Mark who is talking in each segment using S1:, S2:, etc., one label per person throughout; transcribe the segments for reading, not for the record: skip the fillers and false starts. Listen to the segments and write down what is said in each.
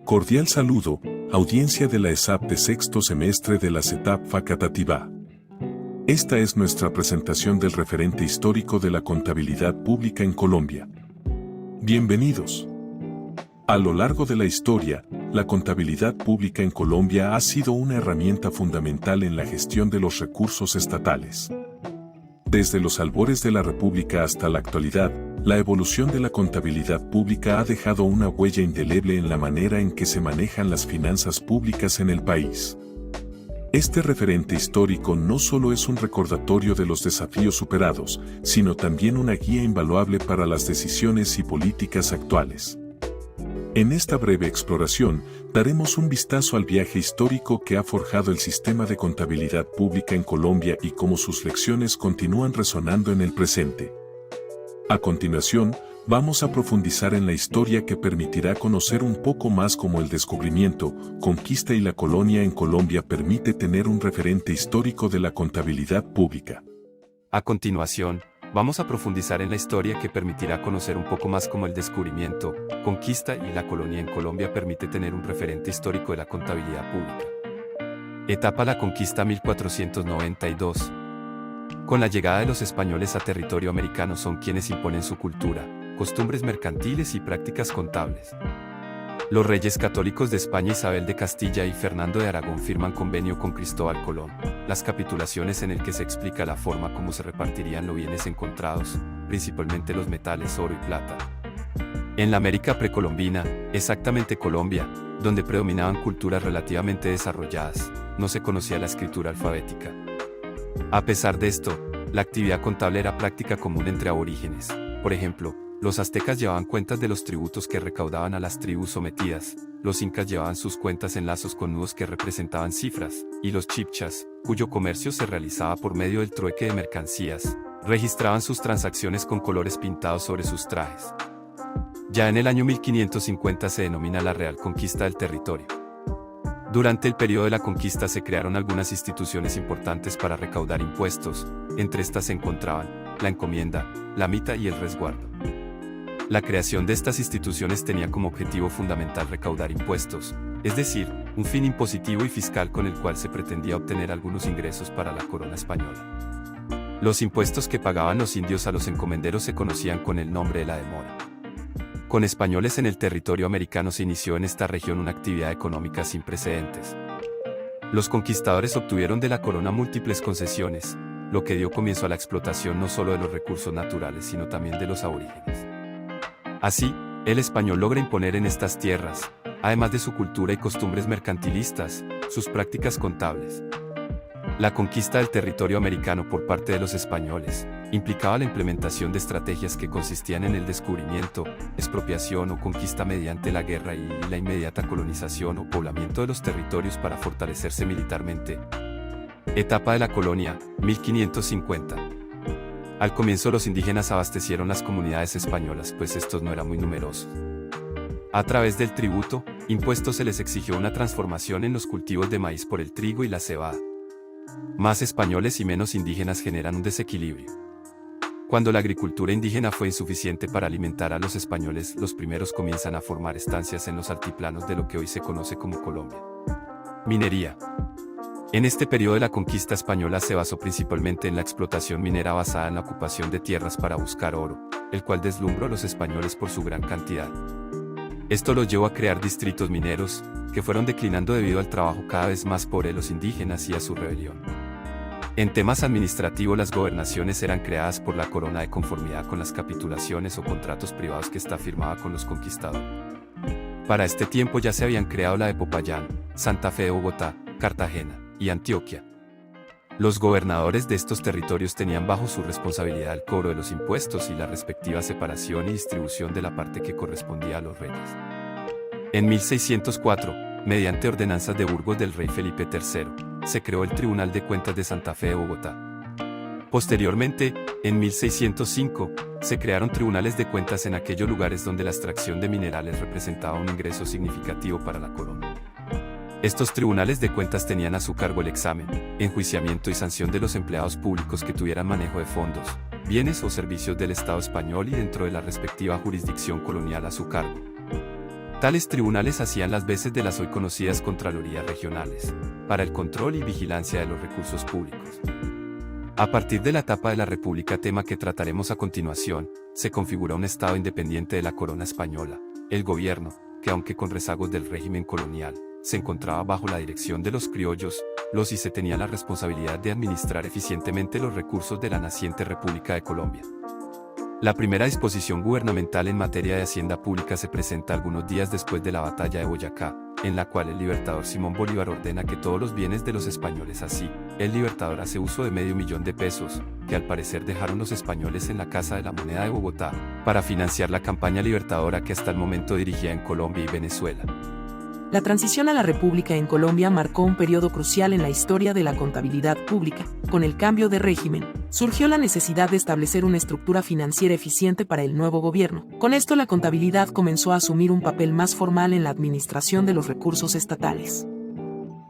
S1: Cordial saludo, audiencia de la ESAP de sexto semestre de la CETAP Facatativá. Esta es nuestra presentación del referente histórico de la contabilidad pública en Colombia. Bienvenidos. A lo largo de la historia, la contabilidad pública en Colombia ha sido una herramienta fundamental en la gestión de los recursos estatales. Desde los albores de la República hasta la actualidad, la evolución de la contabilidad pública ha dejado una huella indeleble en la manera en que se manejan las finanzas públicas en el país. Este referente histórico no solo es un recordatorio de los desafíos superados, sino también una guía invaluable para las decisiones y políticas actuales. En esta breve exploración, daremos un vistazo al viaje histórico que ha forjado el sistema de contabilidad pública en Colombia y cómo sus lecciones continúan resonando en el presente. A continuación, vamos a profundizar en la historia que permitirá conocer un poco más cómo el descubrimiento, conquista y la colonia en Colombia permite tener un referente histórico de la contabilidad pública.
S2: A continuación, vamos a profundizar en la historia que permitirá conocer un poco más cómo el descubrimiento, conquista y la colonia en Colombia permite tener un referente histórico de la contabilidad pública. Etapa La Conquista 1492. Con la llegada de los españoles a territorio americano son quienes imponen su cultura, costumbres mercantiles y prácticas contables. Los reyes católicos de España Isabel de Castilla y Fernando de Aragón firman convenio con Cristóbal Colón, las capitulaciones en el que se explica la forma como se repartirían los bienes encontrados, principalmente los metales oro y plata. En la América precolombina, exactamente Colombia, donde predominaban culturas relativamente desarrolladas, no se conocía la escritura alfabética. A pesar de esto, la actividad contable era práctica común entre aborígenes. Por ejemplo, los aztecas llevaban cuentas de los tributos que recaudaban a las tribus sometidas, los incas llevaban sus cuentas en lazos con nudos que representaban cifras, y los chibchas, cuyo comercio se realizaba por medio del trueque de mercancías, registraban sus transacciones con colores pintados sobre sus trajes. Ya en el año 1550 se denomina la Real Conquista del territorio. Durante el periodo de la conquista se crearon algunas instituciones importantes para recaudar impuestos, entre estas se encontraban la encomienda, la mita y el resguardo. La creación de estas instituciones tenía como objetivo fundamental recaudar impuestos, es decir, un fin impositivo y fiscal con el cual se pretendía obtener algunos ingresos para la corona española. Los impuestos que pagaban los indios a los encomenderos se conocían con el nombre de la demora. Con españoles en el territorio americano se inició en esta región una actividad económica sin precedentes. Los conquistadores obtuvieron de la corona múltiples concesiones, lo que dio comienzo a la explotación no solo de los recursos naturales sino también de los aborígenes. Así, el español logra imponer en estas tierras, además de su cultura y costumbres mercantilistas, sus prácticas contables. La conquista del territorio americano por parte de los españoles implicaba la implementación de estrategias que consistían en el descubrimiento, expropiación o conquista mediante la guerra y la inmediata colonización o poblamiento de los territorios para fortalecerse militarmente. Etapa de la colonia, 1550. Al comienzo los indígenas abastecieron las comunidades españolas pues estos no eran muy numerosos. A través del tributo, impuesto se les exigió una transformación en los cultivos de maíz por el trigo y la cebada. Más españoles y menos indígenas generan un desequilibrio. Cuando la agricultura indígena fue insuficiente para alimentar a los españoles, los primeros comienzan a formar estancias en los altiplanos de lo que hoy se conoce como Colombia. Minería. En este periodo de la conquista española se basó principalmente en la explotación minera basada en la ocupación de tierras para buscar oro, el cual deslumbró a los españoles por su gran cantidad. Esto los llevó a crear distritos mineros, que fueron declinando debido al trabajo cada vez más pobre de los indígenas y a su rebelión. En temas administrativos las gobernaciones eran creadas por la corona de conformidad con las capitulaciones o contratos privados que ésta firmaba con los conquistadores. Para este tiempo ya se habían creado la de Popayán, Santa Fe de Bogotá, Cartagena y Antioquia. Los gobernadores de estos territorios tenían bajo su responsabilidad el cobro de los impuestos y la respectiva separación y distribución de la parte que correspondía a los reyes. En 1604, mediante ordenanzas de Burgos del rey Felipe III, se creó el Tribunal de Cuentas de Santa Fe de Bogotá. Posteriormente, en 1605, se crearon tribunales de cuentas en aquellos lugares donde la extracción de minerales representaba un ingreso significativo para la corona. Estos tribunales de cuentas tenían a su cargo el examen, enjuiciamiento y sanción de los empleados públicos que tuvieran manejo de fondos, bienes o servicios del Estado español y dentro de la respectiva jurisdicción colonial a su cargo. Tales tribunales hacían las veces de las hoy conocidas Contralorías Regionales, para el control y vigilancia de los recursos públicos. A partir de la etapa de la República, tema que trataremos a continuación, se configura un Estado independiente de la corona española, el gobierno, que aunque con rezagos del régimen colonial, se encontraba bajo la dirección de los criollos, y se tenía la responsabilidad de administrar eficientemente los recursos de la naciente República de Colombia. La primera disposición gubernamental en materia de hacienda pública se presenta algunos días después de la batalla de Boyacá, en la cual el libertador Simón Bolívar ordena que todos los bienes de los españoles, así, el libertador hace uso de $500,000, que al parecer dejaron los españoles en la Casa de la Moneda de Bogotá, para financiar la campaña libertadora que hasta el momento dirigía en Colombia y Venezuela.
S3: La transición a la República en Colombia marcó un periodo crucial en la historia de la contabilidad pública. Con el cambio de régimen, surgió la necesidad de establecer una estructura financiera eficiente para el nuevo gobierno. Con esto, la contabilidad comenzó a asumir un papel más formal en la administración de los recursos estatales.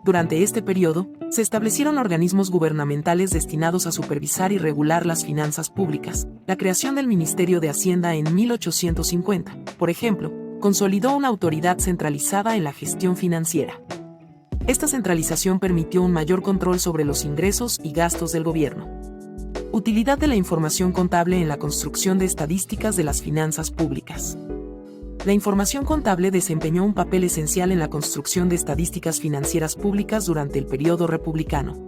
S3: Durante este periodo, se establecieron organismos gubernamentales destinados a supervisar y regular las finanzas públicas. La creación del Ministerio de Hacienda en 1850, por ejemplo, consolidó una autoridad centralizada en la gestión financiera. Esta centralización permitió un mayor control sobre los ingresos y gastos del gobierno. Utilidad de la información contable en la construcción de estadísticas de las finanzas públicas. La información contable desempeñó un papel esencial en la construcción de estadísticas financieras públicas durante el periodo republicano.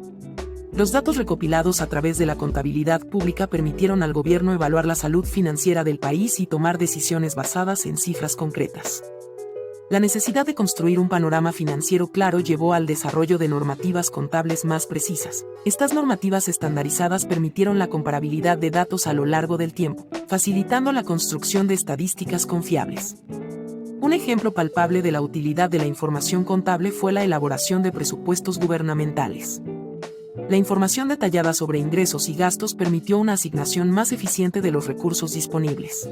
S3: Los datos recopilados a través de la contabilidad pública permitieron al gobierno evaluar la salud financiera del país y tomar decisiones basadas en cifras concretas. La necesidad de construir un panorama financiero claro llevó al desarrollo de normativas contables más precisas. Estas normativas estandarizadas permitieron la comparabilidad de datos a lo largo del tiempo, facilitando la construcción de estadísticas confiables. Un ejemplo palpable de la utilidad de la información contable fue la elaboración de presupuestos gubernamentales. La información detallada sobre ingresos y gastos permitió una asignación más eficiente de los recursos disponibles.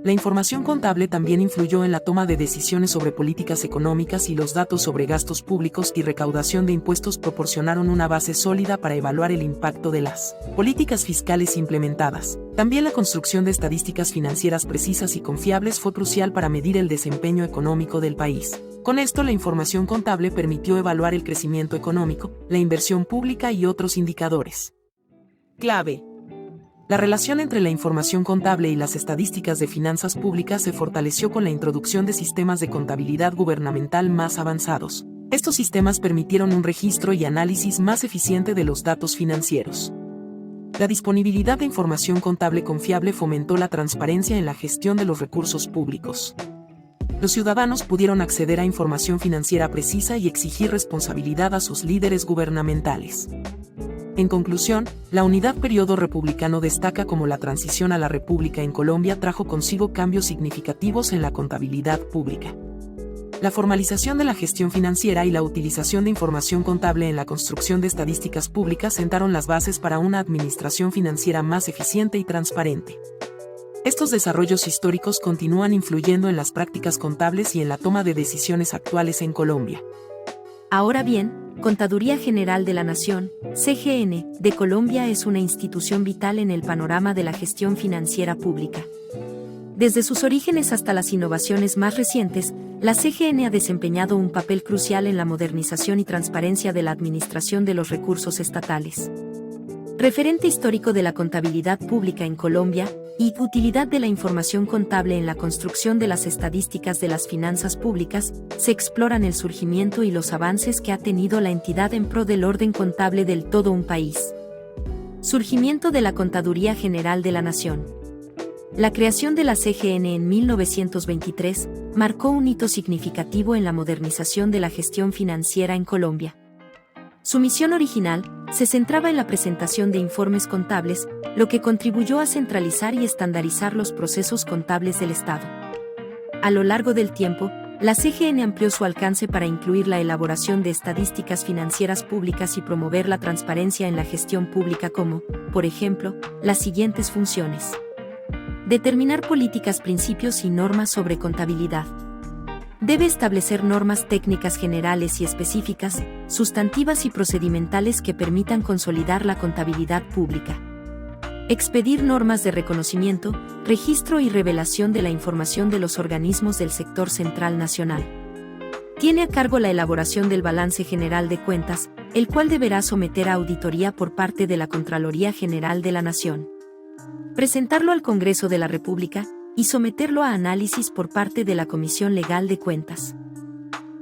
S3: La información contable también influyó en la toma de decisiones sobre políticas económicas y los datos sobre gastos públicos y recaudación de impuestos proporcionaron una base sólida para evaluar el impacto de las políticas fiscales implementadas. También la construcción de estadísticas financieras precisas y confiables fue crucial para medir el desempeño económico del país. Con esto, la información contable permitió evaluar el crecimiento económico, la inversión pública y otros indicadores clave. La relación entre la información contable y las estadísticas de finanzas públicas se fortaleció con la introducción de sistemas de contabilidad gubernamental más avanzados. Estos sistemas permitieron un registro y análisis más eficiente de los datos financieros. La disponibilidad de información contable confiable fomentó la transparencia en la gestión de los recursos públicos. Los ciudadanos pudieron acceder a información financiera precisa y exigir responsabilidad a sus líderes gubernamentales. En conclusión, la unidad periodo republicano destaca como la transición a la República en Colombia trajo consigo cambios significativos en la contabilidad pública. La formalización de la gestión financiera y la utilización de información contable en la construcción de estadísticas públicas sentaron las bases para una administración financiera más eficiente y transparente. Estos desarrollos históricos continúan influyendo en las prácticas contables y en la toma de decisiones actuales en Colombia.
S4: Ahora bien, Contaduría General de la Nación, CGN, de Colombia es una institución vital en el panorama de la gestión financiera pública. Desde sus orígenes hasta las innovaciones más recientes, la CGN ha desempeñado un papel crucial en la modernización y transparencia de la administración de los recursos estatales. Referente histórico de la contabilidad pública en Colombia, y utilidad de la información contable en la construcción de las estadísticas de las finanzas públicas, se exploran el surgimiento y los avances que ha tenido la entidad en pro del orden contable del todo un país. Surgimiento de la Contaduría General de la Nación. La creación de la CGN en 1923 marcó un hito significativo en la modernización de la gestión financiera en Colombia. Su misión original se centraba en la presentación de informes contables, lo que contribuyó a centralizar y estandarizar los procesos contables del Estado. A lo largo del tiempo, la CGN amplió su alcance para incluir la elaboración de estadísticas financieras públicas y promover la transparencia en la gestión pública como, por ejemplo, las siguientes funciones. Determinar políticas, principios y normas sobre contabilidad. Debe establecer normas técnicas generales y específicas, sustantivas y procedimentales que permitan consolidar la contabilidad pública. expedir normas de reconocimiento, registro y revelación de la información de los organismos del sector central nacional. Tiene a cargo la elaboración del balance general de cuentas, el cual deberá someter a auditoría por parte de la Contraloría General de la Nación, presentarlo al Congreso de la República y someterlo a análisis por parte de la Comisión Legal de Cuentas.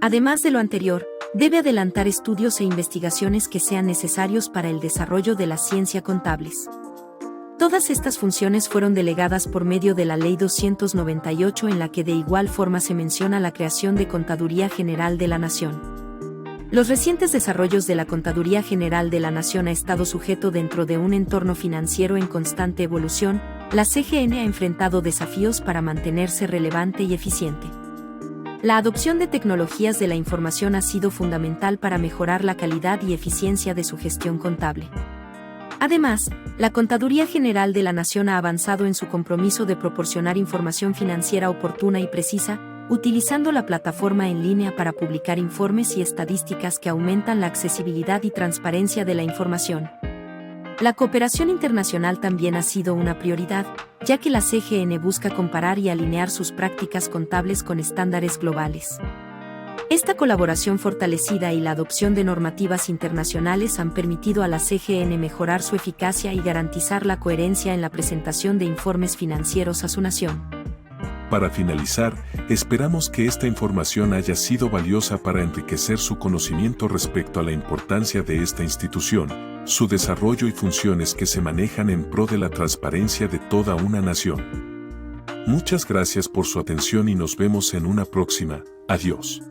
S4: Además de lo anterior, debe adelantar estudios e investigaciones que sean necesarios para el desarrollo de la ciencia contables. Todas estas funciones fueron delegadas por medio de la Ley 298, en la que de igual forma se menciona la creación de Contaduría General de la Nación. Los recientes desarrollos de la Contaduría General de la Nación ha estado sujeto dentro de un entorno financiero en constante evolución. La CGN ha enfrentado desafíos para mantenerse relevante y eficiente. La adopción de tecnologías de la información ha sido fundamental para mejorar la calidad y eficiencia de su gestión contable. Además, la Contaduría General de la Nación ha avanzado en su compromiso de proporcionar información financiera oportuna y precisa, utilizando la plataforma en línea para publicar informes y estadísticas que aumentan la accesibilidad y transparencia de la información. La cooperación internacional también ha sido una prioridad, ya que la CGN busca comparar y alinear sus prácticas contables con estándares globales. Esta colaboración fortalecida y la adopción de normativas internacionales han permitido a la CGN mejorar su eficacia y garantizar la coherencia en la presentación de informes financieros a su nación.
S1: Para finalizar, esperamos que esta información haya sido valiosa para enriquecer su conocimiento respecto a la importancia de esta institución, su desarrollo y funciones que se manejan en pro de la transparencia de toda una nación. Muchas gracias por su atención y nos vemos en una próxima. Adiós.